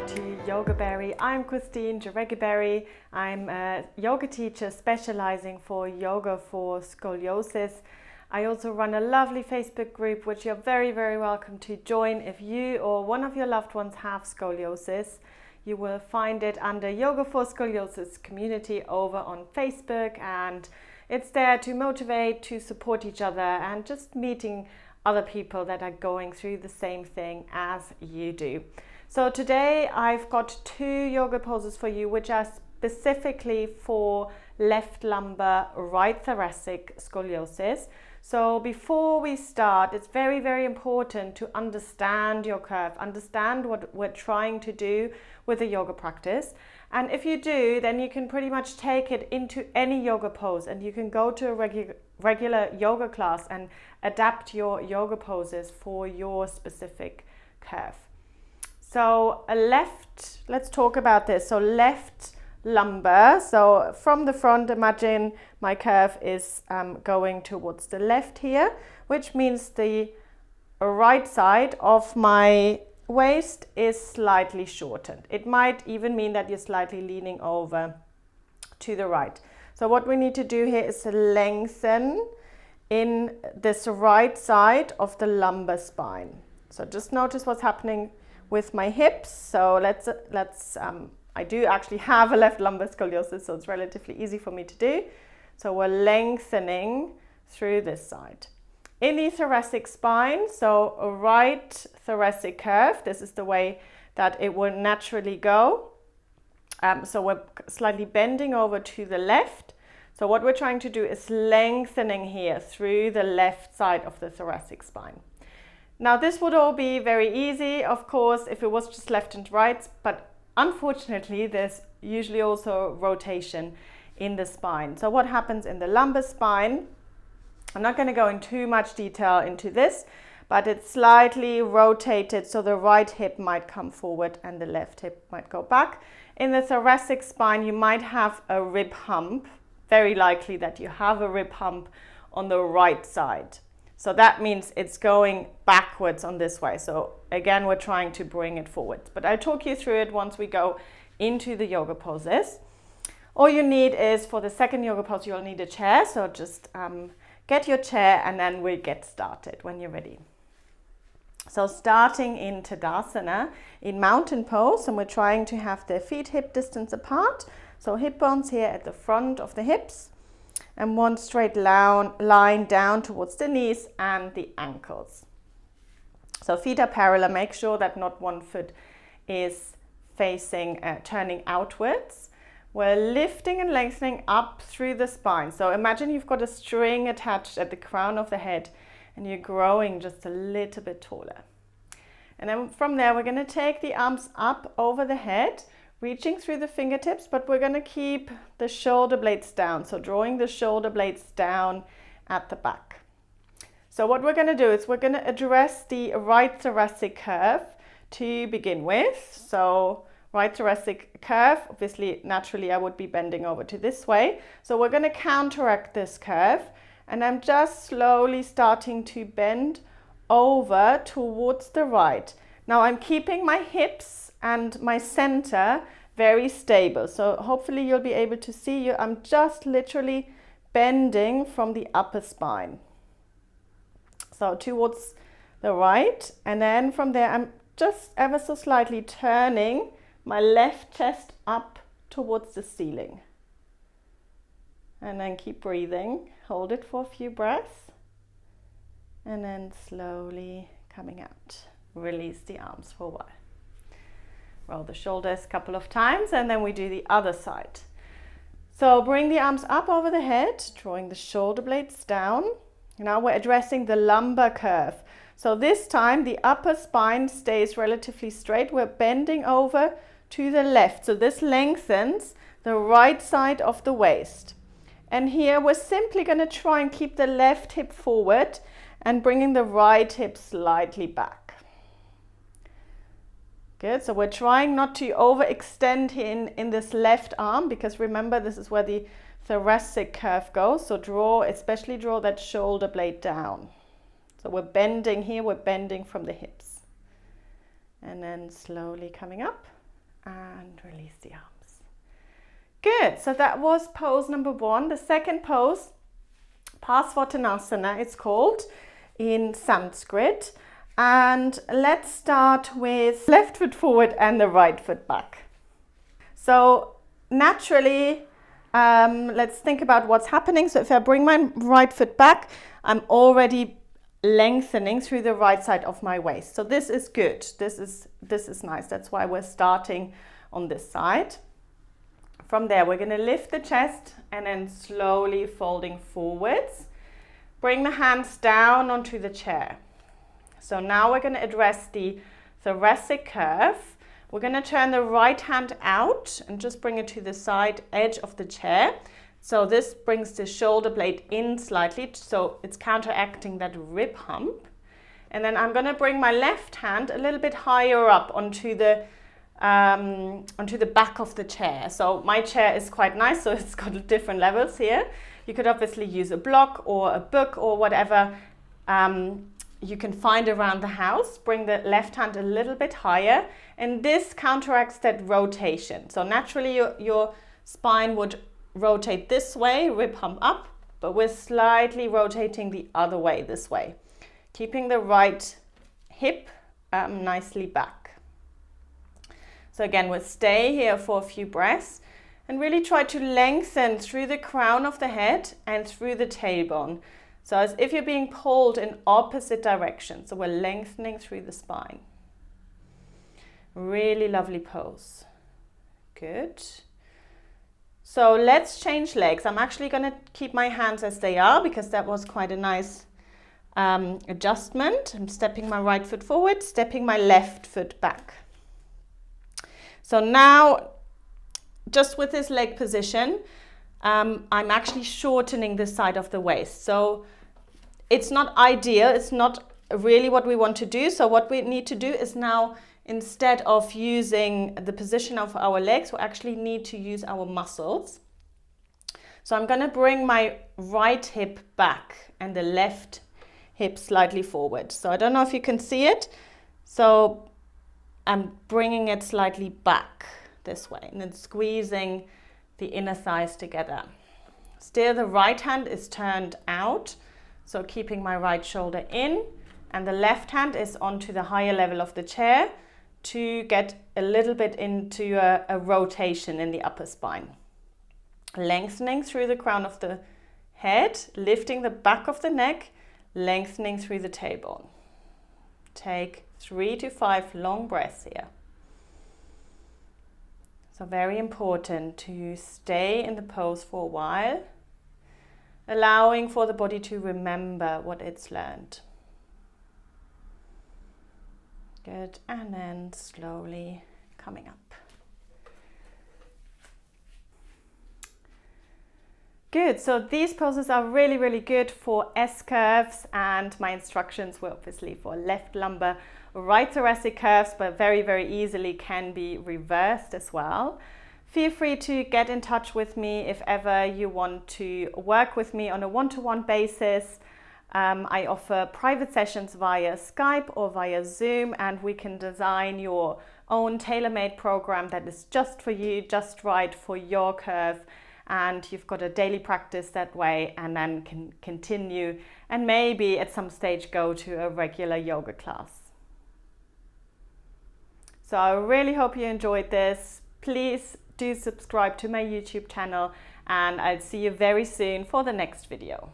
back to Yogaberry. I'm Christine Jaureguiberry. I'm a yoga teacher specializing for yoga for scoliosis. I also run a lovely Facebook group which you're very welcome to join if you or one of your loved ones have scoliosis. You will find it under Yoga for Scoliosis community over on Facebook, and it's there to motivate, to support each other, and just meeting other people that are going through the same thing as you do. So today I've got 2 yoga poses for you which are specifically for left lumbar, right thoracic scoliosis. So before we start, it's very important to understand your curve, understand what we're trying to do with the yoga practice. And if you do, then you can pretty much take it into any yoga pose, and you can go to a regular yoga class and adapt your yoga poses for your specific curve. So let's talk about this. So left lumbar. So from the front, imagine my curve is going towards the left here, which means the right side of my waist is slightly shortened. It might even mean that you're slightly leaning over to the right. So what we need to do here is lengthen in this right side of the lumbar spine. So just notice what's happening with my hips. So I do actually have a left lumbar scoliosis, so it's relatively easy for me to do. So we're lengthening through this side. In the thoracic spine, so a right thoracic curve, this is the way that it will naturally go. So we're slightly bending over to the left. So what we're trying to do is lengthening here through the left side of the thoracic spine. Now this would all be very easy, of course, if it was just left and right, but unfortunately there's usually also rotation in the spine. So what happens in the lumbar spine, I'm not going to go in too much detail into this, but it's slightly rotated, so the right hip might come forward and the left hip might go back. In the thoracic spine you might have a rib hump, very likely that you have a rib hump on the right side. So that means it's going backwards on this way. So again, we're trying to bring it forward. But I'll talk you through it once we go into the yoga poses. All you need is, for the second yoga pose, you'll need a chair. So just get your chair and then we'll get started when you're ready. So starting in Tadasana, in mountain pose, and we're trying to have the feet hip distance apart. So hip bones here at the front of the hips, and one straight line down towards the knees and the ankles. So feet are parallel. Make sure that not one foot is facing, turning outwards. We're lifting and lengthening up through the spine. So imagine you've got a string attached at the crown of the head and you're growing just a little bit taller. And then from there, we're going to take the arms up over the head, reaching through the fingertips, but we're going to keep the shoulder blades down. So drawing the shoulder blades down at the back. So what we're going to do is we're going to address the right thoracic curve to begin with. So right thoracic curve, obviously, naturally I would be bending over to this way. So we're going to counteract this curve, and I'm just slowly starting to bend over towards the right. Now I'm keeping my hips and my center very stable. So hopefully you'll be able to see I'm just literally bending from the upper spine. So towards the right, and then from there I'm just ever so slightly turning my left chest up towards the ceiling. And then keep breathing. Hold it for a few breaths. And then slowly coming out. Release the arms for a while. Roll the shoulders a couple of times, and then we do the other side. So bring the arms up over the head, drawing the shoulder blades down. Now we're addressing the lumbar curve. So this time the upper spine stays relatively straight. We're bending over to the left. So this lengthens the right side of the waist. And here we're simply going to try and keep the left hip forward and bringing the right hip slightly back. Good, so we're trying not to overextend in this left arm, because remember, this is where the thoracic curve goes. So especially draw that shoulder blade down. So we're bending here, we're bending from the hips. And then slowly coming up and release the arms. Good, so that was pose number 1. The second pose, Parsvottanasana, it's called in Sanskrit. And let's start with left foot forward and the right foot back. So naturally, let's think about what's happening. So if I bring my right foot back, I'm already lengthening through the right side of my waist. So this is good. This is nice. That's why we're starting on this side. From there, we're going to lift the chest and then slowly folding forwards. Bring the hands down onto the chair. So now we're going to address the thoracic curve. We're going to turn the right hand out and just bring it to the side edge of the chair. So this brings the shoulder blade in slightly, so it's counteracting that rib hump. And then I'm going to bring my left hand a little bit higher up onto the back of the chair. So my chair is quite nice, so it's got different levels here. You could obviously use a block or a book or whatever you can find around the house. Bring the left hand a little bit higher, and this counteracts that rotation. So naturally your spine would rotate this way, rib hump up, but we're slightly rotating the other way, this way, keeping the right hip nicely back. So again, we'll stay here for a few breaths and really try to lengthen through the crown of the head and through the tailbone. So as if you're being pulled in opposite directions. So we're lengthening through the spine. Really lovely pose. Good. So let's change legs. I'm actually going to keep my hands as they are because that was quite a nice adjustment. I'm stepping my right foot forward, stepping my left foot back. So now, just with this leg position, I'm actually shortening the side of the waist. So it's not ideal. It's not really what we want to do. So what we need to do is now, instead of using the position of our legs, we actually need to use our muscles. So I'm going to bring my right hip back and the left hip slightly forward. So I don't know if you can see it. So I'm bringing it slightly back this way and then squeezing the inner thighs together. Still, the right hand is turned out, so keeping my right shoulder in, and the left hand is onto the higher level of the chair to get a little bit into a rotation in the upper spine. Lengthening through the crown of the head, lifting the back of the neck, lengthening through the tailbone. Take 3 to 5 long breaths here. So very important to stay in the pose for a while, allowing for the body to remember what it's learned. Good, and then slowly coming up. Good, so these poses are really, really good for S-curves, and my instructions were obviously for left lumbar, right thoracic curves, but very, very easily can be reversed as well. Feel free to get in touch with me if ever you want to work with me on a one-to-one basis. I offer private sessions via Skype or via Zoom, and we can design your own tailor-made program that is just for you, just right for your curve. And you've got a daily practice that way, and then can continue and maybe at some stage go to a regular yoga class. So I really hope you enjoyed this. Please do subscribe to my YouTube channel, and I'll see you very soon for the next video.